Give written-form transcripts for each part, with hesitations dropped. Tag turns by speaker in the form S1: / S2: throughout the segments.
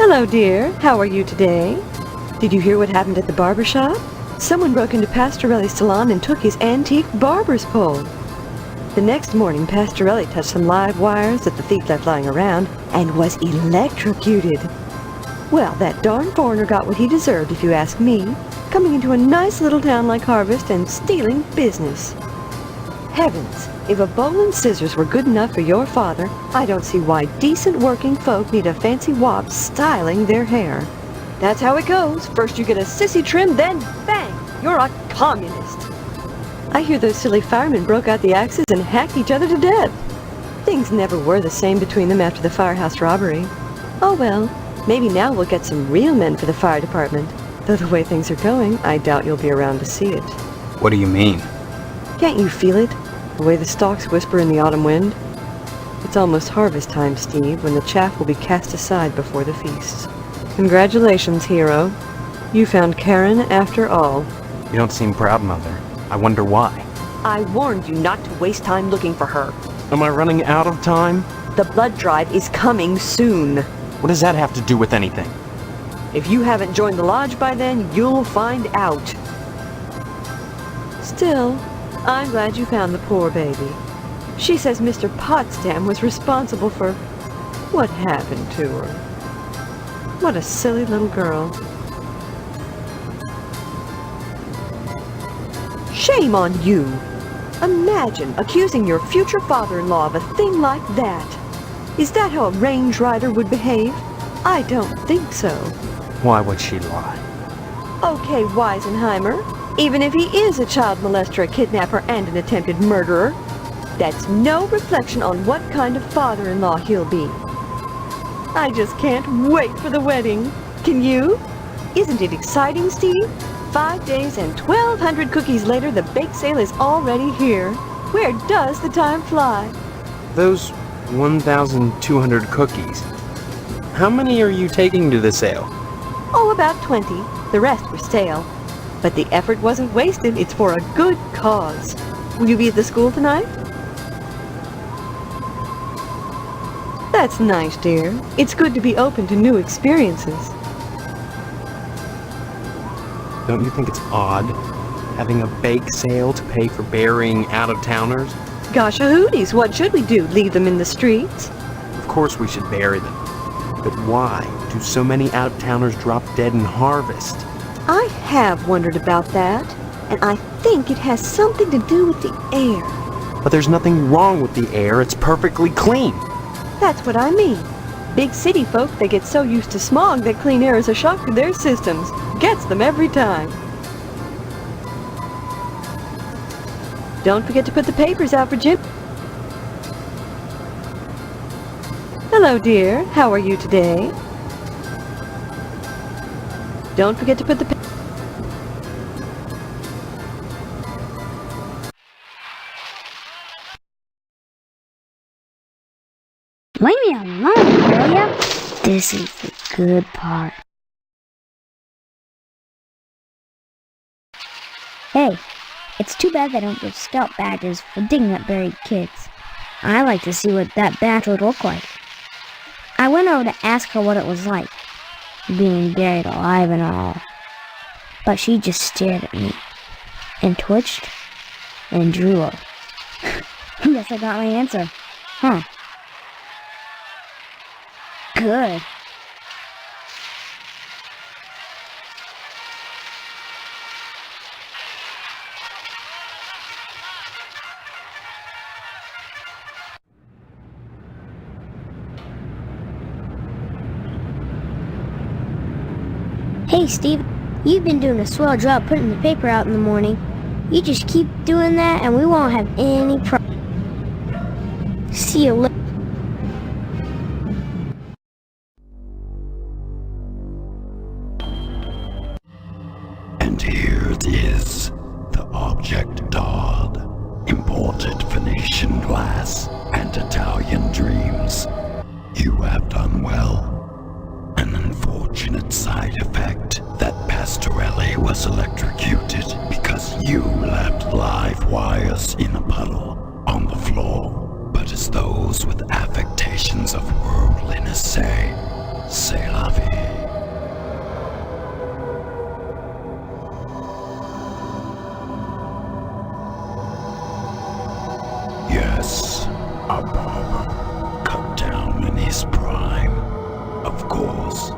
S1: Hello, dear. How are you today? Did you hear what happened at the barber shop? Someone broke into Pastorelli's salon and took his antique barber's pole. The next morning, Pastorelli touched some live wires that the thief left lying around and was electrocuted. Well, that darn foreigner got what he deserved, if you ask me, coming into a nice little town like Harvest and stealing business. Heavens, if a bowl and scissors were good enough for your father, I don't see why decent working folk need a fancy wop styling their hair. That's how it goes. First you get a sissy trim, then bang, you're a communist. I hear those silly firemen broke out the axes and hacked each other to death. Things never were the same between them after the firehouse robbery. Oh well, maybe now we'll get some real men for the fire department. Though the way things are going, I doubt you'll be around to see it.
S2: What do you mean?
S1: Can't you feel it? The way the stalks whisper in the autumn wind? It's almost harvest time, Steve, when the chaff will be cast aside before the feasts. Congratulations, hero. You found Karen after all.
S2: You don't seem proud, Mother. I wonder why.
S1: I warned you not to waste time looking for her.
S2: Am I running out of time?
S1: The blood drive is coming soon.
S2: What does that have to do with anything?
S1: If you haven't joined the lodge by then, you'll find out. Still, I'm glad you found the poor baby. She says Mr. Potsdam was responsible for what happened to her. What a silly little girl. Shame on you! Imagine accusing your future father-in-law of a thing like that. Is that how a range rider would behave? I don't think so.
S2: Why would she lie?
S1: Okay, Weisenheimer. Even if he is a child molester, a kidnapper, and an attempted murderer, that's no reflection on what kind of father-in-law he'll be. I just can't wait for the wedding. Can you? Isn't it exciting, Steve? 5 days and 1,200 cookies later, the bake sale is already here. Where does the time fly?
S2: Those 1,200 cookies. How many are you taking to the sale?
S1: Oh, about 20. The rest were stale. But the effort wasn't wasted. It's for a good cause. Will you be at the school tonight? That's nice, dear. It's good to be open to new experiences.
S2: Don't you think it's odd, having a bake sale to pay for burying out-of-towners?
S1: Gosh-a-hooties, what should we do? Leave them in the streets?
S2: Of course we should bury them. But why do so many out-of-towners drop dead in Harvest?
S1: I have wondered about that, and I think it has something to do with the air.
S2: But there's nothing wrong with the air, it's perfectly clean.
S1: That's what I mean. Big city folk, they get so used to smog that clean air is a shock to their systems. Gets them every time. Don't forget to put the papers out for Jim. Hello, dear. How are you today? Don't forget to put the
S3: Leave me alone, will ya? This is the good part. Hey, it's too bad they don't give scout badges for digging up buried kids. I like to see what that badge would look like. I went over to ask her what it was like, being buried alive and all. But she just stared at me, and twitched, and drooled. Guess I got my answer. Huh. Good. Hey, Steve, you've been doing a swell job putting the paper out in the morning. You just keep doing that and we won't have any problem. See you later.
S4: And here it is, the object Dodd, imported Venetian glass and Italian dreams. You have done well. An unfortunate side effect that Pastorelli was electrocuted because you left live wires in a puddle on the floor. But as those with affectations of worldliness say la vie. course,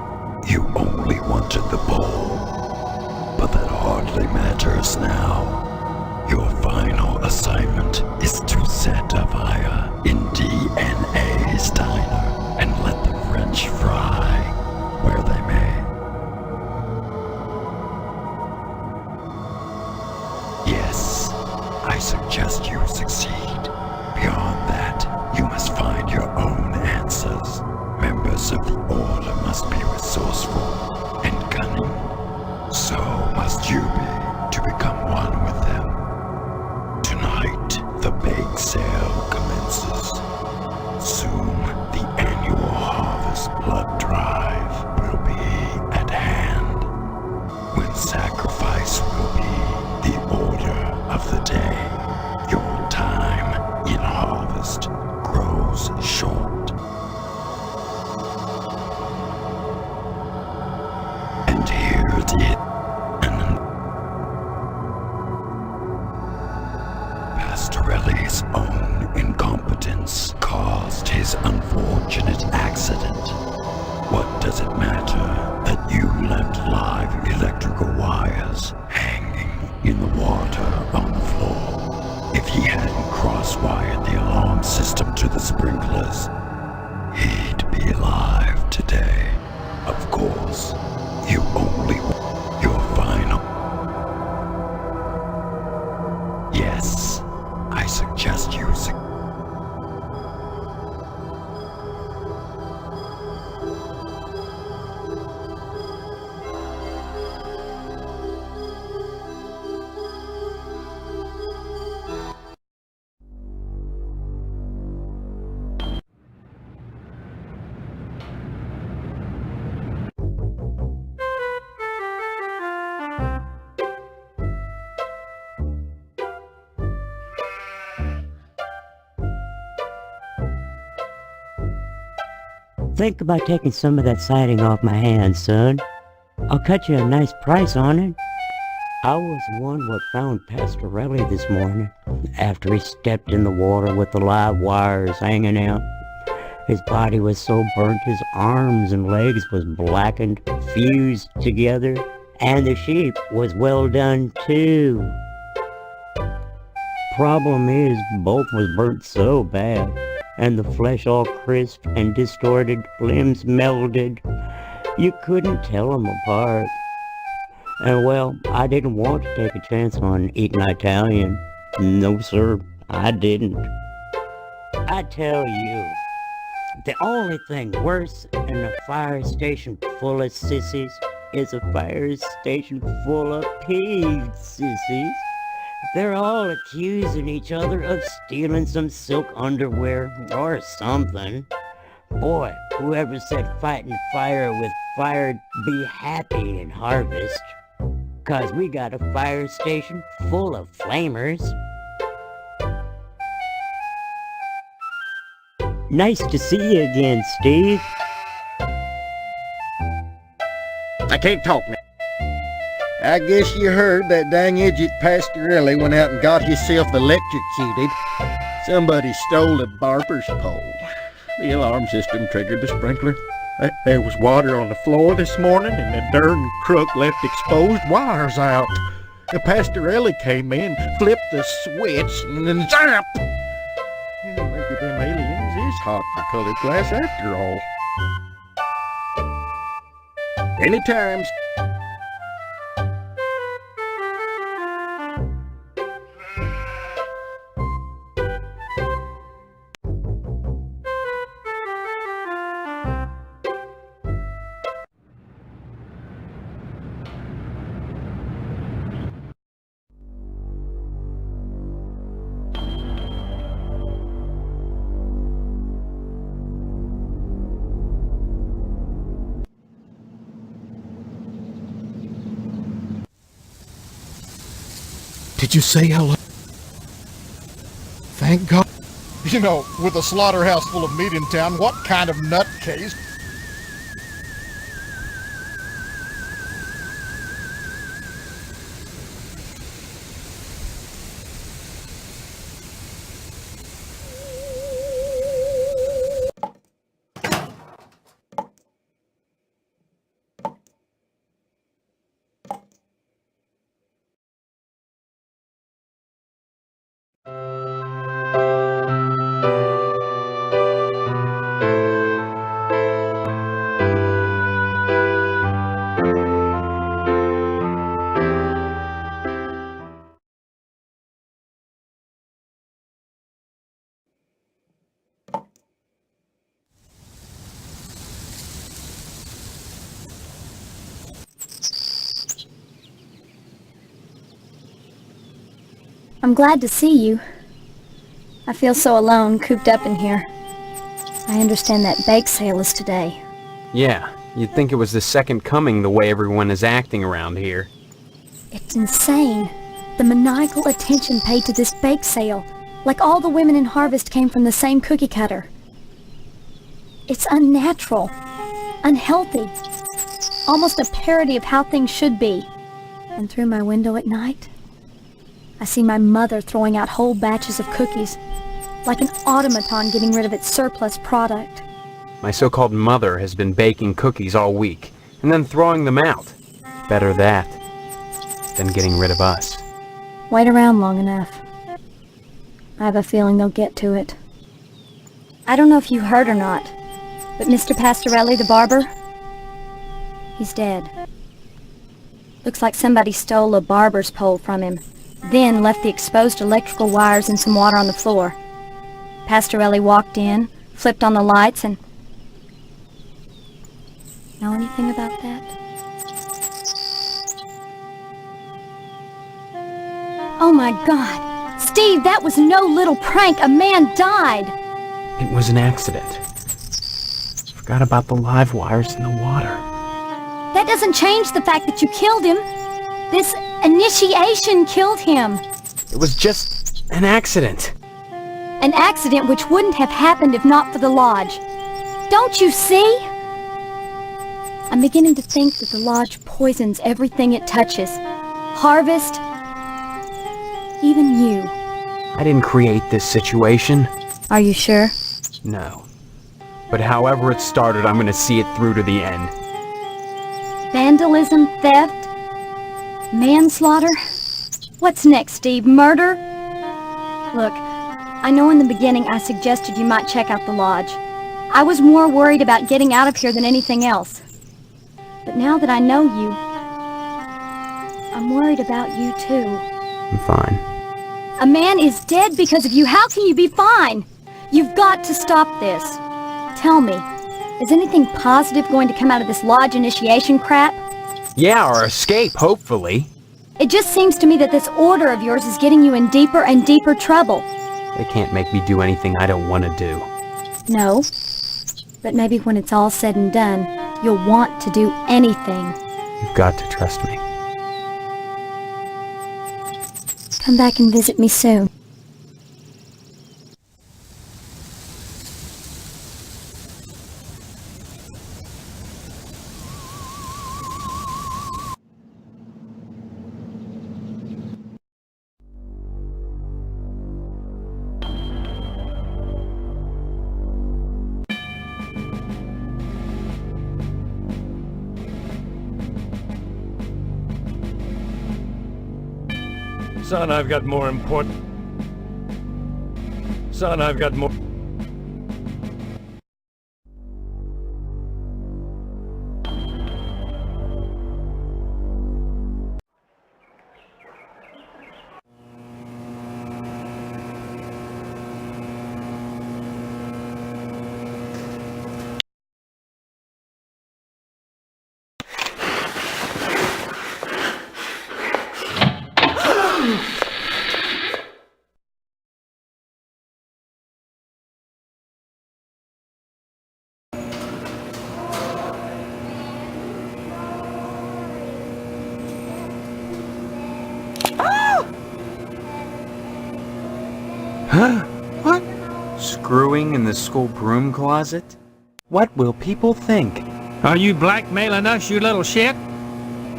S4: you only wanted the bowl. But that hardly matters now. Your final assignment is to set a fire in DNA's diner and let the French fry where they may. Yes, I suggest you succeed. Beyond that, you must find your own answers. Members of the Order must be resourceful and cunning. So must you be to become one with them. Tonight, the bake sale commences. Soon, the annual harvest blood drive will be at hand. When sacrifice will be the order of the day, your time in harvest grows short. And here it is. Pastorelli's own incompetence caused his unfortunate accident. What does it matter that you left live electrical wires hanging in the water on the floor? If he hadn't cross-wired the alarm system to the sprinklers, he'd be alive today. Of course, you only want your final. Yes, I suggest you
S5: Think about taking some of that siding off my hands, son. I'll cut you a nice price on it. I was the one what found Pastorelli this morning, after he stepped in the water with the live wires hanging out. His body was so burnt his arms and legs was blackened, fused together, and the sheep was well done too. Problem is, both was burnt so bad, and the flesh all crisp and distorted, limbs melded. You couldn't tell them apart. And well, I didn't want to take a chance on eating Italian. No sir, I didn't. I tell you, the only thing worse than a fire station full of sissies is a fire station full of peeved sissies. They're all accusing each other of stealing some silk underwear or something. Boy, whoever said fighting fire with fire'd be happy in harvest. 'Cause we got a fire station full of flamers. Nice to see you again, Steve.
S6: I can't talk now. I guess you heard that dang idiot Pastorelli went out and got himself electrocuted. Somebody stole the barber's pole. The alarm system triggered the sprinkler. There was water on the floor this morning, and the darn crook left exposed wires out. The Pastorelli came in, flipped the switch, and then zap! Yeah, maybe them aliens is hot for colored glass after all. Anytime.
S7: Did you say hello? Thank God.
S8: You know, with a slaughterhouse full of meat in town, what kind of nutcase?
S7: I'm glad to see you. I feel so alone, cooped up in here. I understand that bake sale is today.
S2: Yeah, you'd think it was the second coming the way everyone is acting around here.
S7: It's insane. The maniacal attention paid to this bake sale. Like all the women in Harvest came from the same cookie cutter. It's unnatural. Unhealthy. Almost a parody of how things should be. And through my window at night, I see my mother throwing out whole batches of cookies, like an automaton getting rid of its surplus product.
S2: My so-called mother has been baking cookies all week, and then throwing them out. Better that than getting rid of us.
S7: Wait around long enough. I have a feeling they'll get to it. I don't know if you heard or not, but Mr. Pastorelli, the barber, he's dead. Looks like somebody stole a barber's pole from him, then left the exposed electrical wires and some water on the floor. Pastorelli walked in, flipped on the lights, and... Know anything about that? Oh my God! Steve, that was no little prank! A man died!
S2: It was an accident. Forgot about the live wires in the water.
S7: That doesn't change the fact that you killed him. This initiation killed him.
S2: It was just an accident.
S7: An accident which wouldn't have happened if not for the lodge. Don't you see? I'm beginning to think that the lodge poisons everything it touches. Harvest, even you.
S2: I didn't create this situation.
S7: Are you sure?
S2: No. But however it started, I'm gonna see it through to the end.
S7: Vandalism, theft, manslaughter? What's next, Steve? Murder? Look, I know in the beginning I suggested you might check out the lodge. I was more worried about getting out of here than anything else. But now that I know you, I'm worried about you too.
S2: I'm fine.
S7: A man is dead because of you. How can you be fine? You've got to stop this. Tell me, is anything positive going to come out of this lodge initiation crap?
S2: Yeah, or escape, hopefully.
S7: It just seems to me that this order of yours is getting you in deeper and deeper trouble.
S2: They can't make me do anything I don't want to do.
S7: No, but maybe when it's all said and done, you'll want to do anything.
S2: You've got to trust me.
S7: Come back and visit me soon.
S9: Son, I've got more important... Son, I've got more...
S2: Huh? What? Screwing in the school broom closet? What will people think?
S10: Are you blackmailing us, you little shit?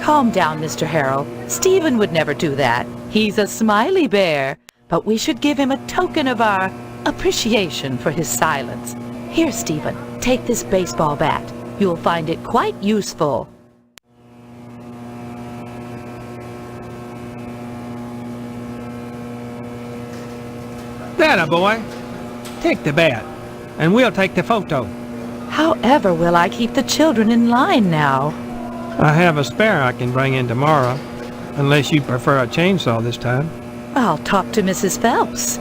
S11: Calm down, Mr. Harrell. Stephen would never do that. He's a smiley bear. But we should give him a token of our appreciation for his silence. Here, Stephen, take this baseball bat. You'll find it quite useful.
S10: Atta boy. Take the bat, and we'll take the photo.
S11: However will I keep the children in line now?
S10: I have a spare I can bring in tomorrow, unless you prefer a chainsaw this time.
S11: I'll talk to Mrs. Phelps.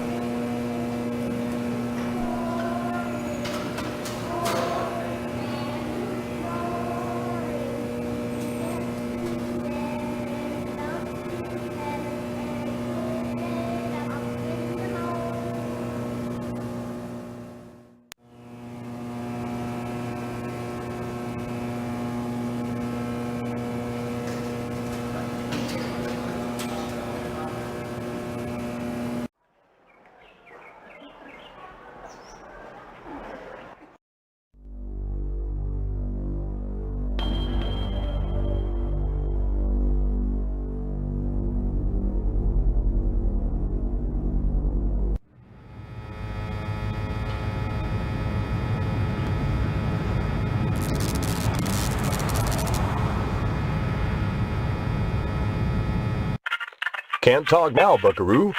S12: Can't talk now, buckaroo.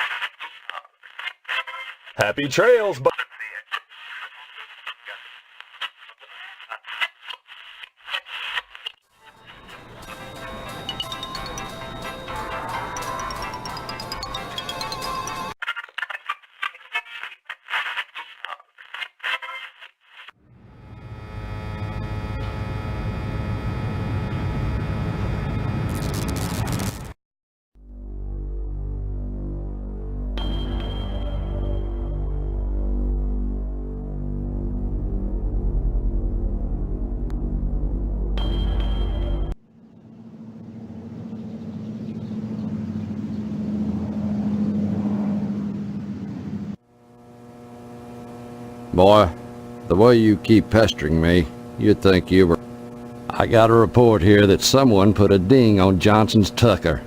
S12: Happy trails,
S6: Boy, the way you keep pestering me, you'd think you were... I got a report here that someone put a ding on Johnson's Tucker.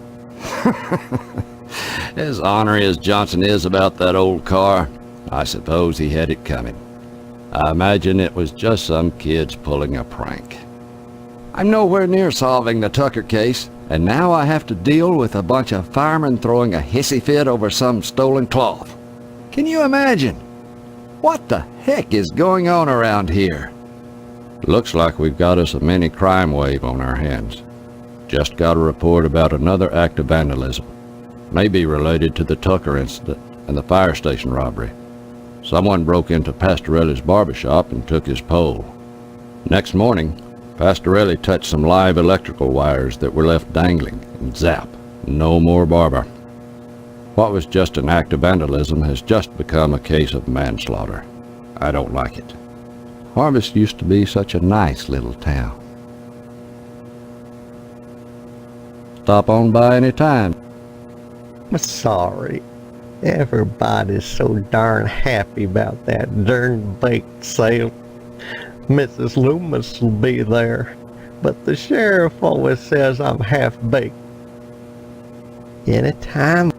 S6: As ornery as Johnson is about that old car, I suppose he had it coming. I imagine it was just some kids pulling a prank. I'm nowhere near solving the Tucker case, and now I have to deal with a bunch of firemen throwing a hissy fit over some stolen cloth. Can you imagine? What the heck is going on around here? Looks like we've got us a mini crime wave on our hands. Just got a report about another act of vandalism. Maybe related to the Tucker incident and the fire station robbery. Someone broke into Pastorelli's barbershop and took his pole. Next morning, Pastorelli touched some live electrical wires that were left dangling, and zap, no more barber. What was just an act of vandalism has just become a case of manslaughter. I don't like it. Harvest used to be such a nice little town. Stop on by any time.
S13: I'm sorry. Everybody's so darn happy about that darn bake sale. Mrs. Loomis will be there, but the sheriff always says I'm half-baked. Anytime.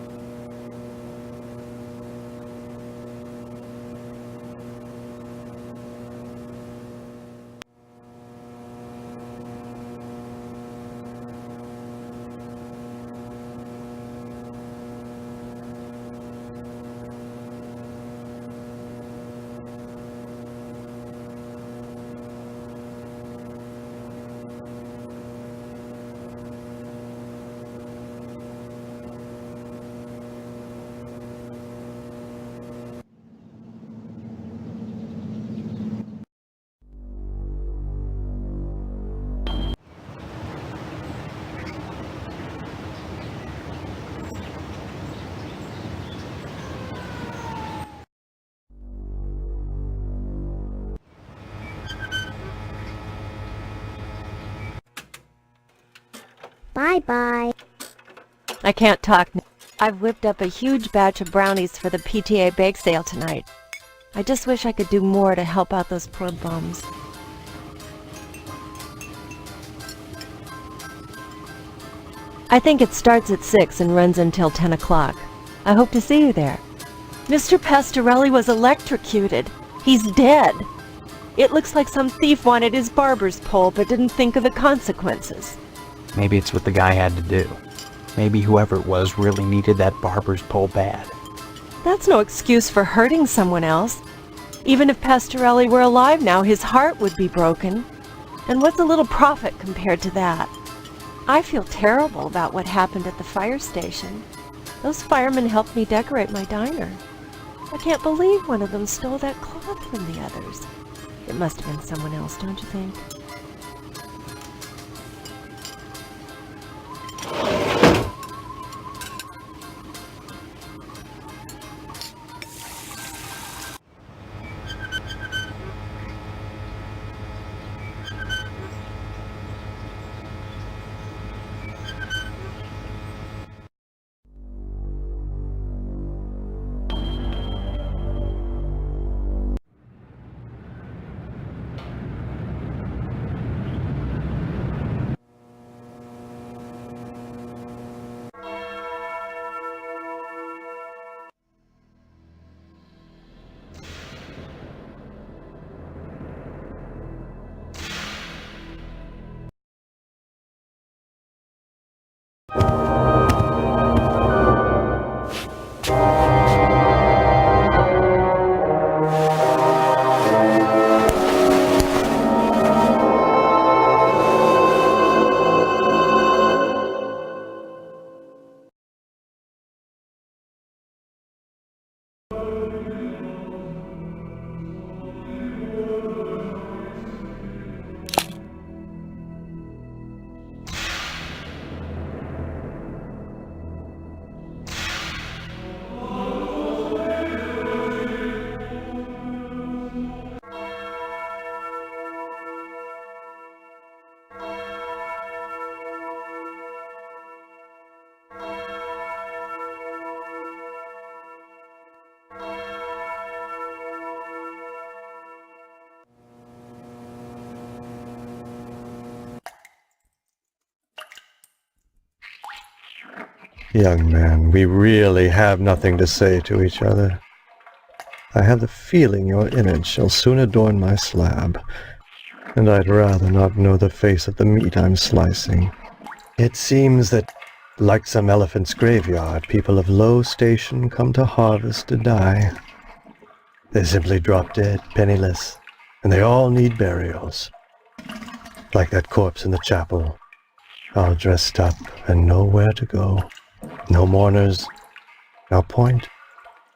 S3: Bye-bye.
S14: I can't talk now. I've whipped up a huge batch of brownies for the PTA bake sale tonight. I just wish I could do more to help out those poor bums. I think it starts at 6 and runs until 10 o'clock. I hope to see you there. Mr. Pastorelli was electrocuted. He's dead. It looks like some thief wanted his barber's pole but didn't think of the consequences.
S2: Maybe it's what the guy had to do. Maybe whoever it was really needed that barber's pole bad.
S14: That's no excuse for hurting someone else. Even if Pastorelli were alive now, his heart would be broken. And what's a little profit compared to that? I feel terrible about what happened at the fire station. Those firemen helped me decorate my diner. I can't believe one of them stole that cloth from the others. It must have been someone else, don't you think?
S13: Young man, we really have nothing to say to each other. I have the feeling your image shall soon adorn my slab, and I'd rather not know the face of the meat I'm slicing. It seems that, like some elephant's graveyard, people of low station come to harvest to die. They simply drop dead, penniless, and they all need burials. Like that corpse in the chapel, all dressed up and nowhere to go. No mourners, no point.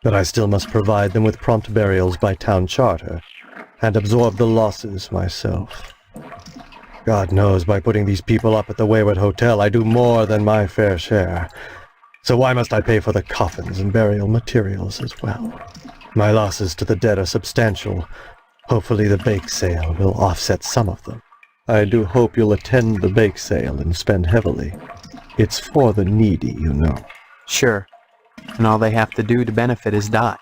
S13: But I still must provide them with prompt burials by town charter, and absorb the losses myself. God knows, by putting these people up at the Wayward Hotel, I do more than my fair share. So why must I pay for the coffins and burial materials as well? My losses to the dead are substantial. Hopefully the bake sale will offset some of them. I do hope you'll attend the bake sale and spend heavily. It's for the needy, you know.
S2: Sure. And all they have to do to benefit is die.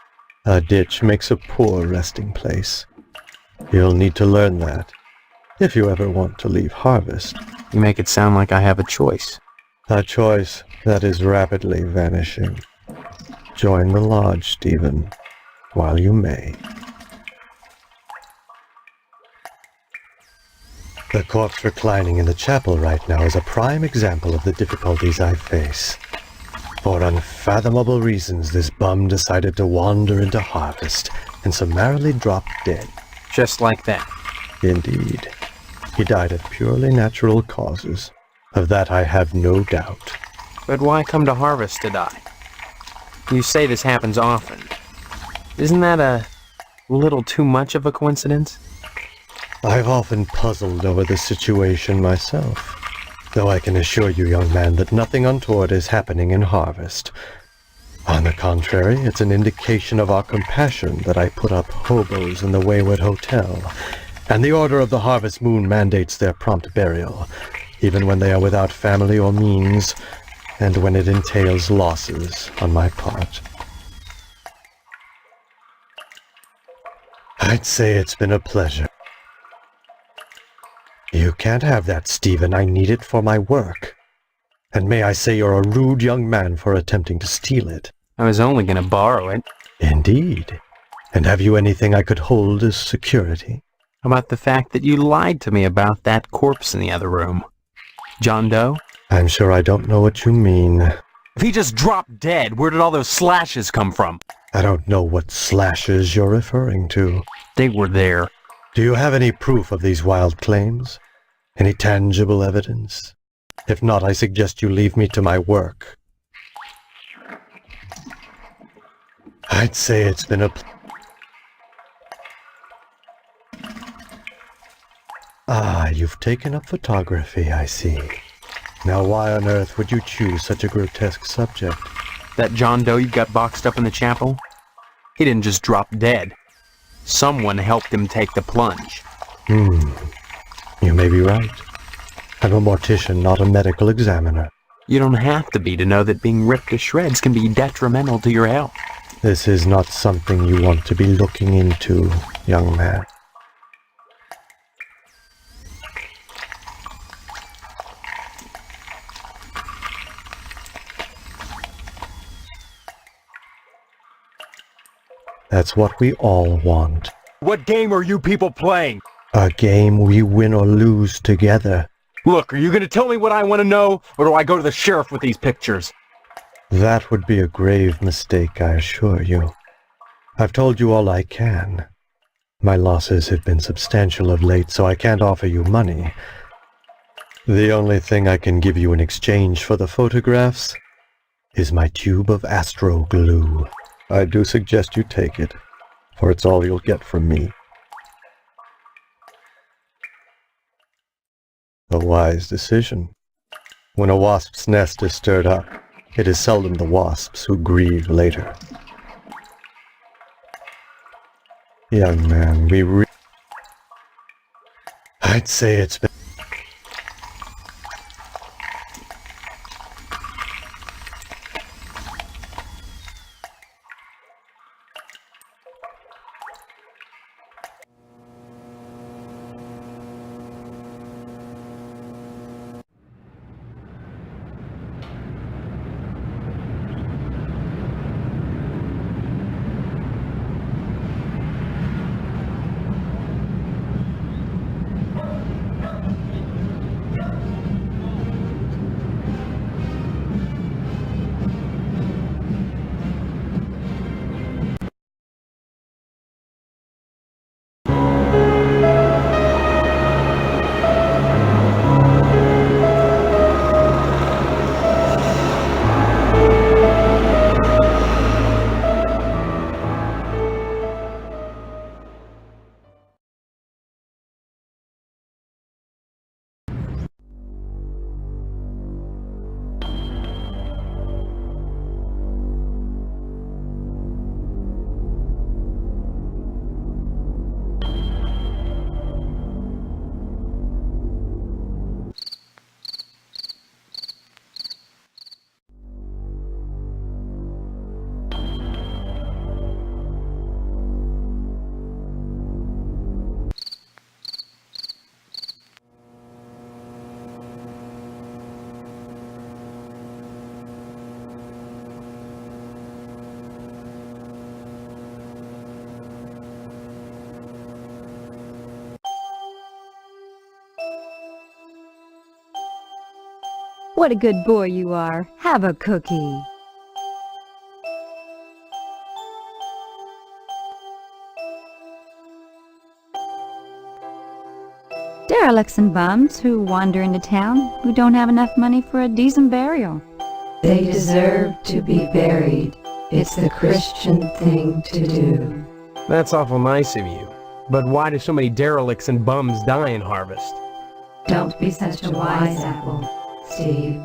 S13: A ditch makes a poor resting place. You'll need to learn that, if you ever want to leave Harvest.
S2: You make it sound like I have a choice.
S13: A choice that is rapidly vanishing. Join the lodge, Stephen, while you may. The corpse reclining in the chapel right now is a prime example of the difficulties I face. For unfathomable reasons, this bum decided to wander into Harvest and summarily dropped dead.
S2: Just like that.
S13: Indeed. He died of purely natural causes. Of that I have no doubt.
S2: But why come to Harvest to die? You say this happens often. Isn't that a little too much of a coincidence?
S13: I've often puzzled over this situation myself, though I can assure you, young man, that nothing untoward is happening in Harvest. On the contrary, it's an indication of our compassion that I put up hobos in the Wayward Hotel, and the Order of the Harvest Moon mandates their prompt burial, even when they are without family or means, and when it entails losses on my part. I'd say it's been a pleasure. You can't have that, Stephen. I need it for my work. And may I say you're a rude young man for attempting to steal it.
S2: I was only going to borrow it.
S13: Indeed. And have you anything I could hold as security?
S2: How about the fact that you lied to me about that corpse in the other room? John Doe?
S13: I'm sure I don't know what you mean.
S2: If he just dropped dead, where did all those slashes come from?
S13: I don't know what slashes you're referring to.
S2: They were there.
S13: Do you have any proof of these wild claims? Any tangible evidence? If not, I suggest you leave me to my work. I'd say it's been a... Ah, you've taken up photography, I see. Now why on earth would you choose such a grotesque subject?
S2: That John Doe you got boxed up in the chapel? He didn't just drop dead. Someone helped him take the plunge.
S13: You may be right. I'm a mortician, not a medical examiner.
S2: You don't have to be to know that being ripped to shreds can be detrimental to your health.
S13: This is not something you want to be looking into, young man. That's what we all want.
S12: What game are you people playing?
S13: A game we win or lose together.
S2: Look, are you going to tell me what I want to know, or do I go to the sheriff with these pictures?
S13: That would be a grave mistake, I assure you. I've told you all I can. My losses have been substantial of late, so I can't offer you money. The only thing I can give you in exchange for the photographs is my tube of astro glue. I do suggest you take it, for it's all you'll get from me. A wise decision. When a wasp's nest is stirred up, it is seldom the wasps who grieve later. Young man, I'd say it's been...
S15: What a good boy you are. Have a cookie. Derelicts and bums who wander into town who don't have enough money for a decent burial.
S16: They deserve to be buried. It's the Christian thing to do.
S2: That's awful nice of you. But why do so many derelicts and bums die in harvest?
S16: Don't be such a wise apple, Steve.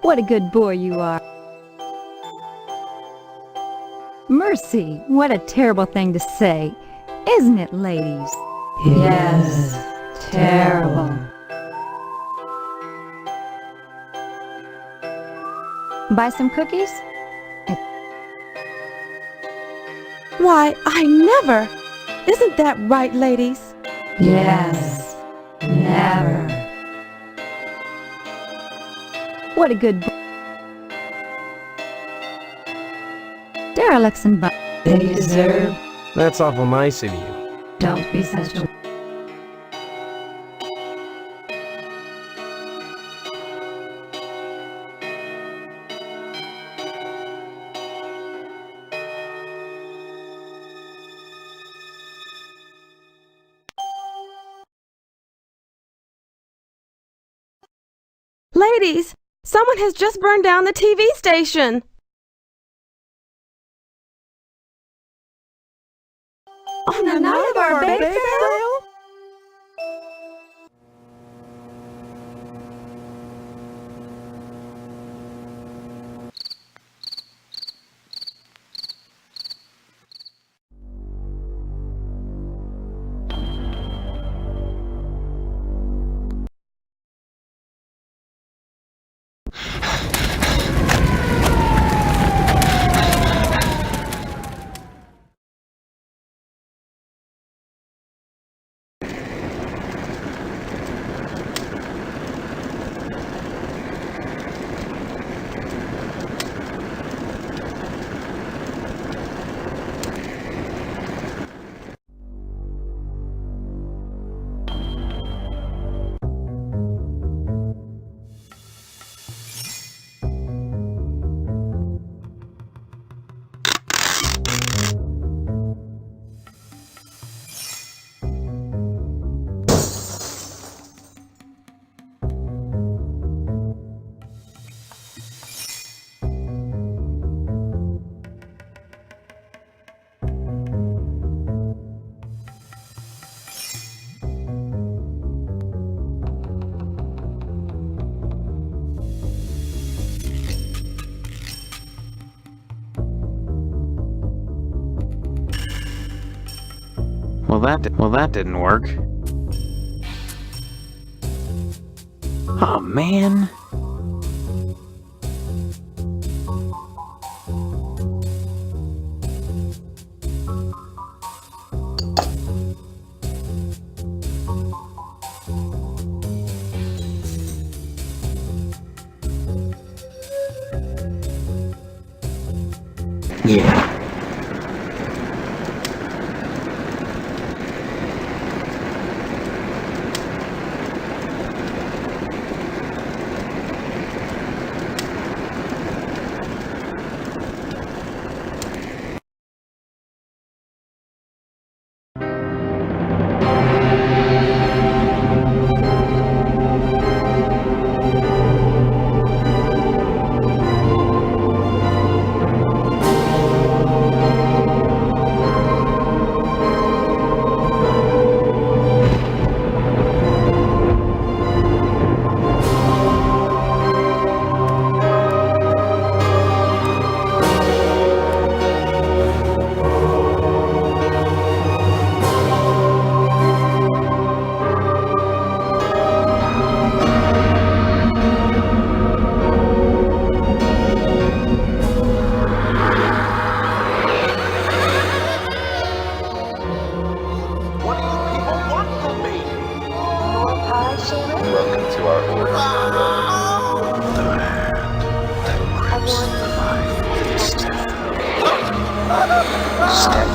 S15: What a good boy you are. Mercy, what a terrible thing to say. Isn't it, ladies?
S16: Yes, terrible.
S15: Buy some cookies?
S17: Why, I never! Isn't that right, ladies?
S16: Yes, never.
S15: What a good boy. Derelicts and bums.
S16: They deserve.
S2: That's awful nice of you.
S16: Don't be such a...
S17: Ladies, someone has just burned down the TV station. On the night of our bake sale?
S2: Well, that didn't work. Oh, man. Yeah.
S18: Welcome to our order. The hand that grips the life of the step.